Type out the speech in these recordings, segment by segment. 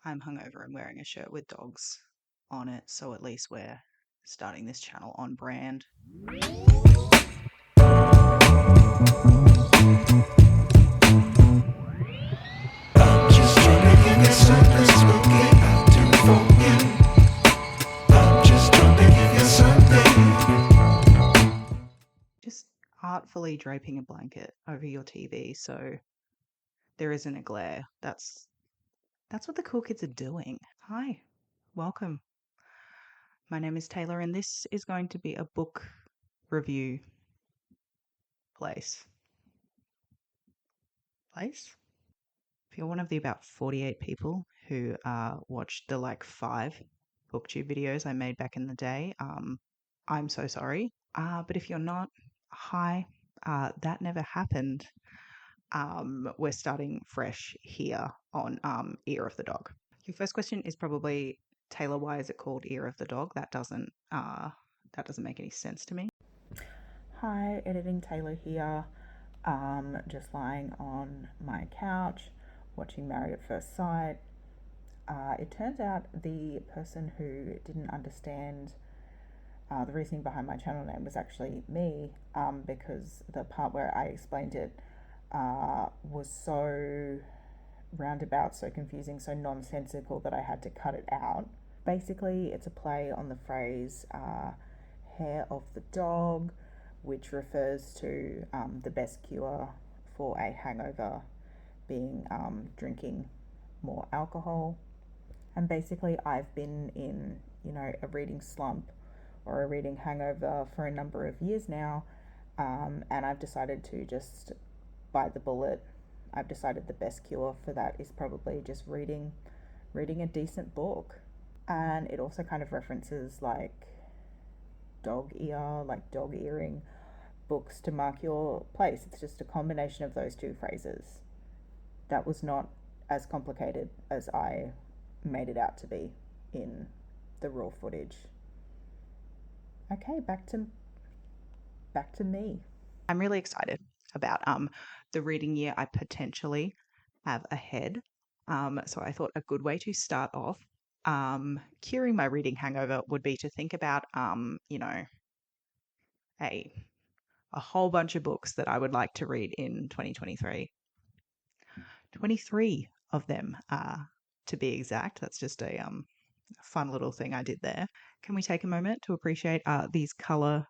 I'm hungover and wearing a shirt with dogs on it, so at least we're starting this channel on brand. Just trying to get something spooky out there for you. I'm just trying to get something. Just artfully draping a blanket over your TV so there isn't a glare. That's what the cool kids are doing. Hi, welcome. My name is Taylor, and this is going to be a book review place. If you're one of the about 48 people who watched the 5 booktube videos I made back in the day, I'm so sorry. But if you're not, hi, that never happened. We're starting fresh here on Ear of the Dog. Your first question is probably, Taylor, why is it called Ear of the Dog? That doesn't make any sense to me. Hi, Editing Taylor here. Just lying on my couch watching Married at First Sight. It turns out the person who didn't understand the reasoning behind my channel name was actually me, because the part where I explained it was so roundabout, so confusing, so nonsensical that I had to cut it out. Basically, it's a play on the phrase hair of the dog, which refers to the best cure for a hangover being drinking more alcohol. And basically, I've been in, a reading slump or a reading hangover for a number of years now, and I've decided to just bite the bullet. I've decided the best cure for that is probably just reading a decent book. And it also kind of references dog ear, like dog earing books to mark your place. It's just a combination of those two phrases. That was not as complicated as I made it out to be in the raw footage. Okay, back to me. I'm really excited about the reading year I potentially have ahead. So I thought a good way to start off curing my reading hangover would be to think about a whole bunch of books that I would like to read in 2023. 23 of them, to be exact. That's just a fun little thing I did there. Can we take a moment to appreciate these color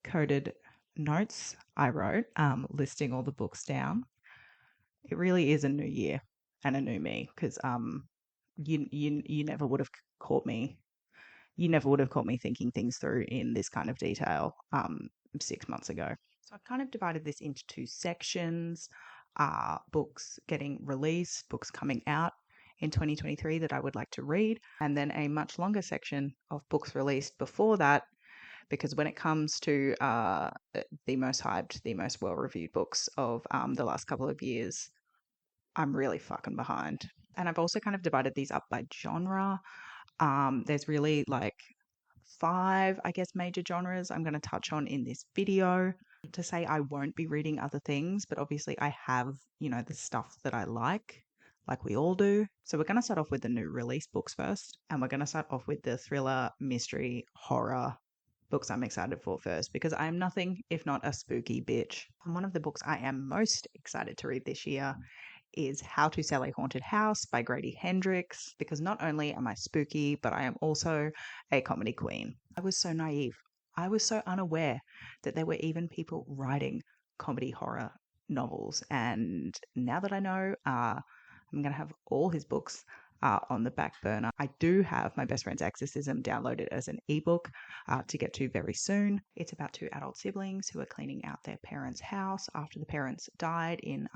coded notes I wrote, listing all the books down? It really is a new year and a new me, because you never would have caught me. You never would have caught me thinking things through in this kind of detail 6 months ago. So I've kind of divided this into two sections: books getting released, books coming out in 2023 that I would like to read, and then a much longer section of books released before that, because when it comes to the most hyped, the most well-reviewed books of the last couple of years, I'm really fucking behind. And I've also kind of divided these up by genre. There's really 5, I guess, major genres I'm going to touch on in this video. To say I won't be reading other things, but obviously I have, the stuff that I like we all do. So we're going to start off with the new release books first, and we're going to start off with the thriller, mystery, horror books I'm excited for first, because I am nothing if not a spooky bitch. And one of the books I am most excited to read this year is How to Sell a Haunted House by Grady Hendrix, because not only am I spooky, but I am also a comedy queen. I was so naive. I was so unaware that there were even people writing comedy horror novels. And now that I know, I'm going to have all his books on the back burner. I do have My Best Friend's Exorcism downloaded as an ebook to get to very soon. It's about 2 adult siblings who are cleaning out their parents' house after the parents died in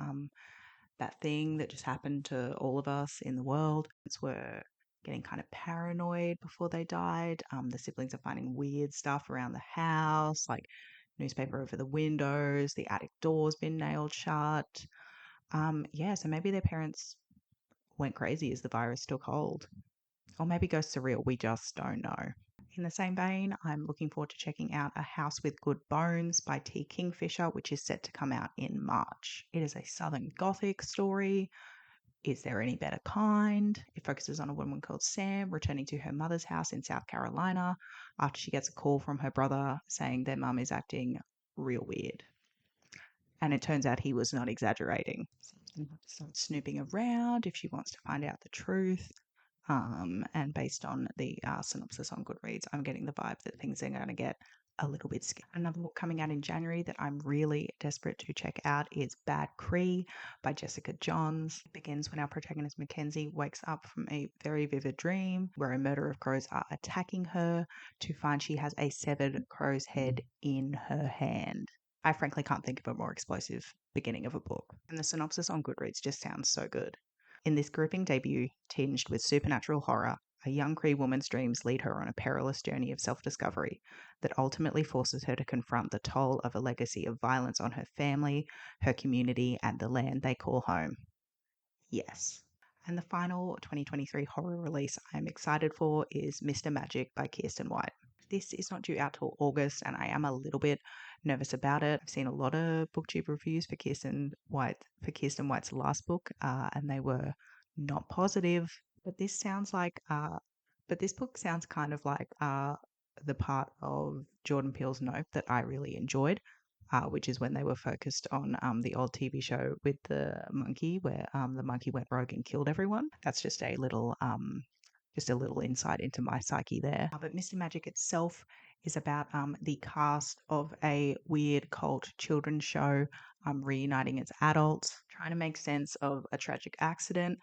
that thing that just happened to all of us in the world. Were getting kind of paranoid before they died. The siblings are finding weird stuff around the house, like newspaper over the windows, the attic door's been nailed shut. So maybe their parents went crazy as the virus took hold. Or maybe ghosts are real, we just don't know. In the same vein, I'm looking forward to checking out A House with Good Bones by T. Kingfisher, which is set to come out in March. It is a Southern Gothic story, Is There Any Better Kind? It focuses on a woman called Sam returning to her mother's house in South Carolina after she gets a call from her brother saying their mum is acting real weird. And it turns out he was not exaggerating. Sam's going to have to start snooping around if she wants to find out the truth. And based on the synopsis on Goodreads, I'm getting the vibe that things are going to get a little bit scary. Another book coming out in January that I'm really desperate to check out is Bad Cree by Jessica Johns. It begins when our protagonist Mackenzie wakes up from a very vivid dream where a murder of crows are attacking her to find she has a severed crow's head in her hand. I frankly can't think of a more explosive beginning of a book. And the synopsis on Goodreads just sounds so good. In this gripping debut, tinged with supernatural horror, a young Cree woman's dreams lead her on a perilous journey of self-discovery that ultimately forces her to confront the toll of a legacy of violence on her family, her community, and the land they call home. Yes. And the final 2023 horror release I'm excited for is Mr. Magic by Kiersten White. This is not due out till August, and I am a little bit nervous about it. I've seen a lot of BookTube reviews for Kiersten White's last book, and they were not positive. But this book sounds kind of like the part of Jordan Peele's Nope that I really enjoyed. Which is when they were focused on the old TV show with the monkey, where the monkey went rogue and killed everyone. That's just a little insight into my psyche there. But Mr. Magic itself is about the cast of a weird cult children's show reuniting its adults, trying to make sense of a tragic accident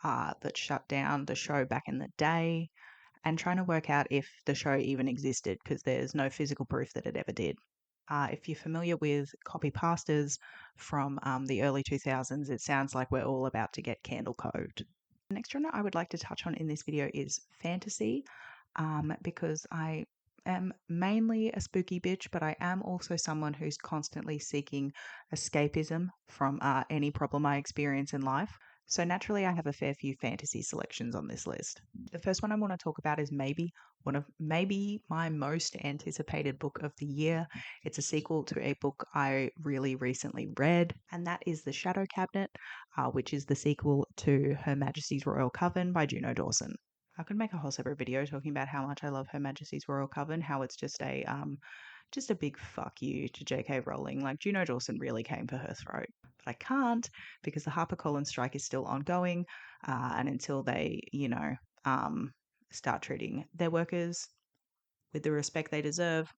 that shut down the show back in the day, and trying to work out if the show even existed because there's no physical proof that it ever did. If you're familiar with copypastas from the early 2000s, it sounds like we're all about to get candle code. The next genre I would like to touch on in this video is fantasy, because I am mainly a spooky bitch, but I am also someone who's constantly seeking escapism from any problem I experience in life. So naturally, I have a fair few fantasy selections on this list. The first one I want to talk about is maybe my most anticipated book of the year. It's a sequel to a book I really recently read, and that is The Shadow Cabinet, which is the sequel to Her Majesty's Royal Coven by Juno Dawson. I could make a whole separate video talking about how much I love Her Majesty's Royal Coven, how it's just a big fuck you to J.K. Rowling. Like, Juno Dawson really came for her throat. But I can't because the HarperCollins strike is still ongoing, and until they, start treating their workers with the respect they deserve,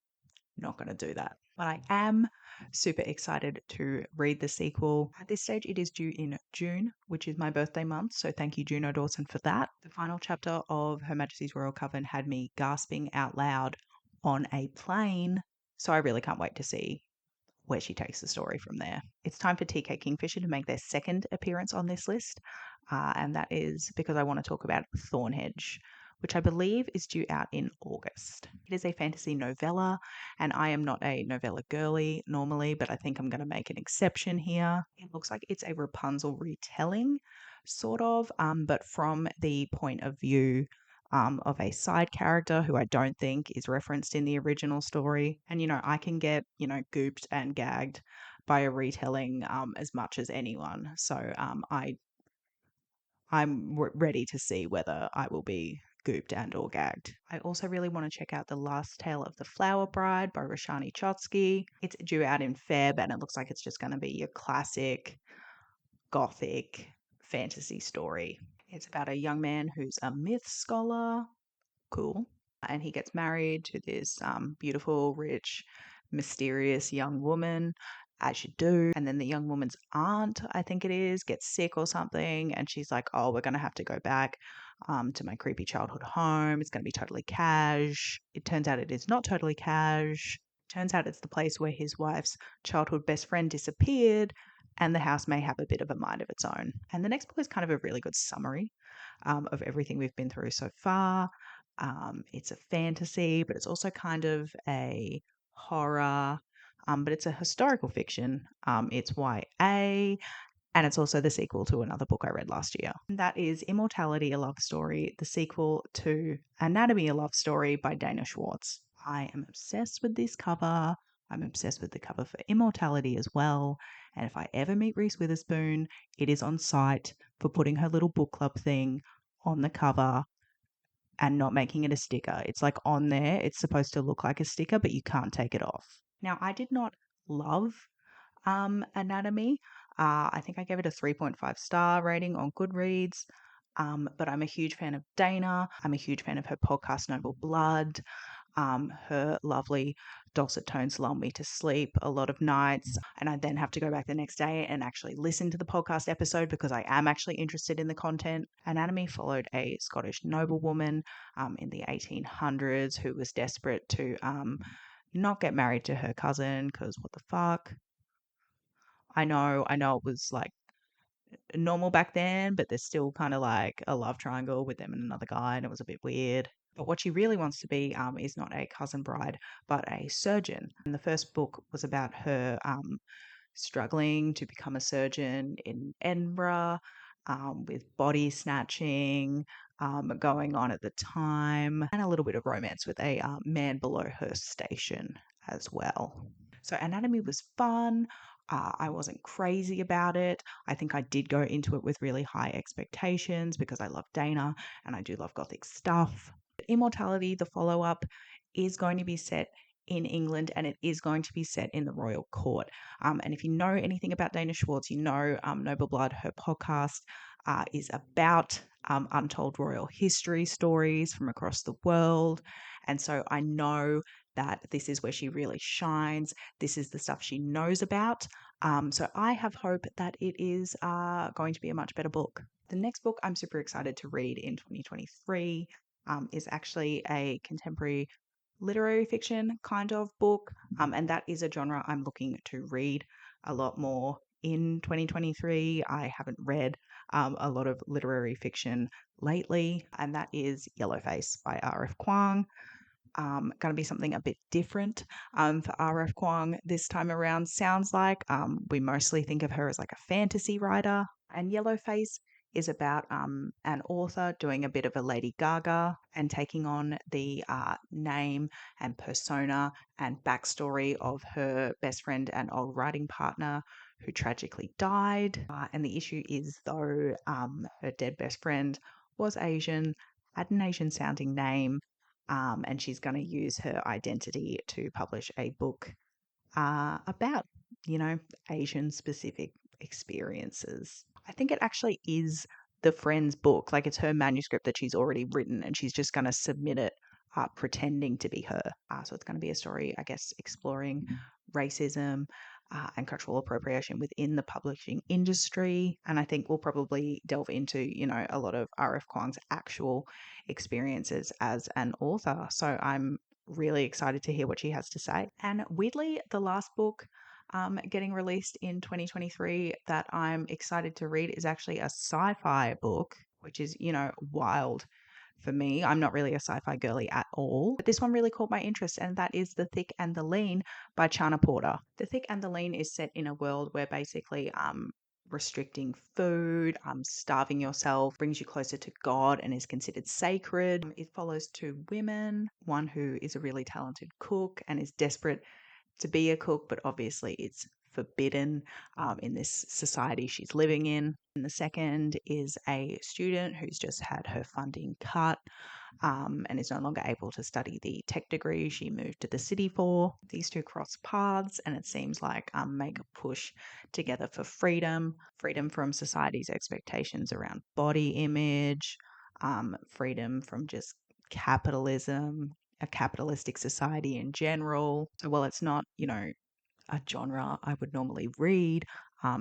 not going to do that. But I am super excited to read the sequel. At this stage, it is due in June, which is my birthday month, so thank you, Juno Dawson, for that. The final chapter of Her Majesty's Royal Coven had me gasping out loud on a plane, so I really can't wait to see where she takes the story from there. It's time for TK Kingfisher to make their second appearance on this list, and that is because I want to talk about Thornhedge, which I believe is due out in August. It is a fantasy novella, and I am not a novella girly normally, but I think I'm going to make an exception here. It looks like it's a Rapunzel retelling, sort of, but from the point of view of a side character who I don't think is referenced in the original story. And, I can get, gooped and gagged by a retelling as much as anyone. So I'm ready to see whether I will be gooped and or gagged. I also really want to check out The Last Tale of the Flower Bride by Roshani Chotsky. It's due out in Feb, and it looks like it's just going to be your classic gothic fantasy story. It's about a young man who's a myth scholar. Cool. And he gets married to this beautiful, rich, mysterious young woman, as you do. And then the young woman's aunt, I think it is, gets sick or something. And she's like, oh, we're going to have to go back to my creepy childhood home. It's going to be totally cash. It turns out it is not totally cash. Turns out it's the place where his wife's childhood best friend disappeared, and the house may have a bit of a mind of its own. And the next book is kind of a really good summary of everything we've been through so far. It's a fantasy, but it's also kind of a horror, but it's a historical fiction. It's YA, and it's also the sequel to another book I read last year. And that is Immortality, a Love Story, the sequel to Anatomy, a Love Story by Dana Schwartz. I am obsessed with this cover. I'm obsessed with the cover for Immortality as well. And if I ever meet Reese Witherspoon, it is on sight for putting her little book club thing on the cover and not making it a sticker. It's like on there, it's supposed to look like a sticker, but you can't take it off. Now, I did not love Anatomy. I think I gave it a 3.5 star rating on Goodreads. But I'm a huge fan of Dana. I'm a huge fan of her podcast, Noble Blood. Her lovely dulcet tones lull me to sleep a lot of nights. And I then have to go back the next day and actually listen to the podcast episode because I am actually interested in the content. Anatomy followed a Scottish noblewoman in the 1800s who was desperate to not get married to her cousin because what the fuck? I know it was like normal back then, but there's still kind of like a love triangle with them and another guy, and it was a bit weird. But what she really wants to be is not a cousin bride, but a surgeon. And the first book was about her struggling to become a surgeon in Edinburgh with body snatching going on at the time, and a little bit of romance with a man below her station as well. So, Anatomy was fun. I wasn't crazy about it. I think I did go into it with really high expectations because I love Dana and I do love Gothic stuff. Immortality, the follow up, is going to be set in England and it is going to be set in the royal court. And if you know anything about Dana Schwartz, you know Noble Blood, her podcast is about untold royal history stories from across the world. And so I know that this is where she really shines. This is the stuff she knows about. So I have hope that it is going to be a much better book. The next book I'm super excited to read in 2023 is actually a contemporary literary fiction kind of book. And that is a genre I'm looking to read a lot more in 2023. I haven't read a lot of literary fiction lately, and that is Yellowface by R.F. Kuang. Going to be something a bit different for R.F. Kuang this time around. Sounds like we mostly think of her as like a fantasy writer, and Yellowface is about an author doing a bit of a Lady Gaga and taking on the name and persona and backstory of her best friend and old writing partner who tragically died. And the issue is, though, her dead best friend was Asian, had an Asian sounding name, and she's going to use her identity to publish a book about, Asian specific experiences. I think it actually is the friend's book. Like it's her manuscript that she's already written, and she's just going to submit it pretending to be her. So it's going to be a story, I guess, exploring racism and cultural appropriation within the publishing industry. And I think we'll probably delve into, a lot of R.F. Kuang's actual experiences as an author. So I'm really excited to hear what she has to say. And weirdly, the last book getting released in 2023 that I'm excited to read is actually a sci-fi book, which is, wild for me. I'm not really a sci-fi girly at all, but this one really caught my interest, and that is The Thick and the Lean by Chana Porter. The Thick and the Lean is set in a world where basically restricting food, starving yourself brings you closer to God and is considered sacred. It follows two women, one who is a really talented cook and is desperate to be a cook, but obviously it's forbidden in this society she's living in. And the second is a student who's just had her funding cut and is no longer able to study the tech degree she moved to the city for. These two cross paths, and it seems like make a push together for freedom from society's expectations around body image, freedom from just capitalism, a capitalistic society in general. So while it's not, a genre I would normally read,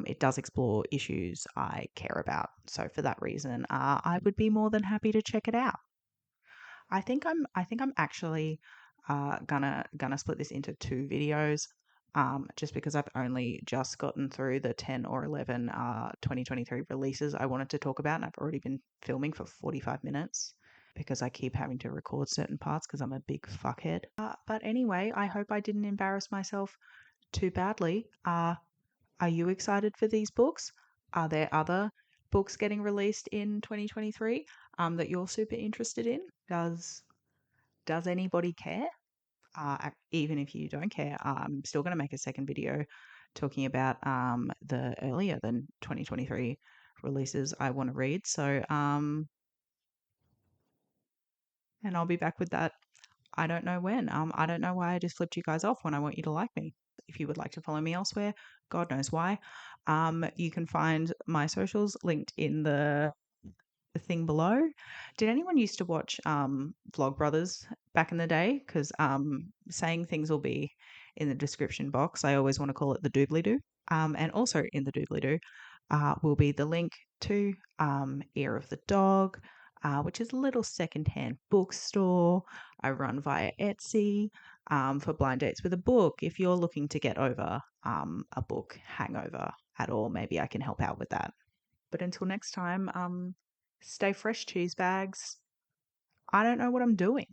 it does explore issues I care about. So for that reason, I would be more than happy to check it out. I think I'm actually gonna split this into two videos. Just because I've only just gotten through the 10 or 11 2023 releases I wanted to talk about, and I've already been filming for 45 minutes because I keep having to record certain parts because I'm a big fuckhead. But anyway, I hope I didn't embarrass myself too badly. Are you excited for these books? Are there other books getting released in 2023 that you're super interested in? Does anybody care? Even if you don't care, I'm still going to make a second video talking about the earlier than 2023 releases I want to read. So, and I'll be back with that. I don't know when. I don't know why I just flipped you guys off when I want you to like me. If you would like to follow me elsewhere, God knows why. You can find my socials linked in the thing below. Did anyone used to watch Vlogbrothers back in the day? Because saying things will be in the description box. I always want to call it the doobly doo. And also in the doobly doo will be the link to Ear of the Dog, which is a little secondhand bookstore I run via Etsy for blind dates with a book. If you're looking to get over a book hangover at all, maybe I can help out with that. But until next time, stay fresh, cheese bags. I don't know what I'm doing.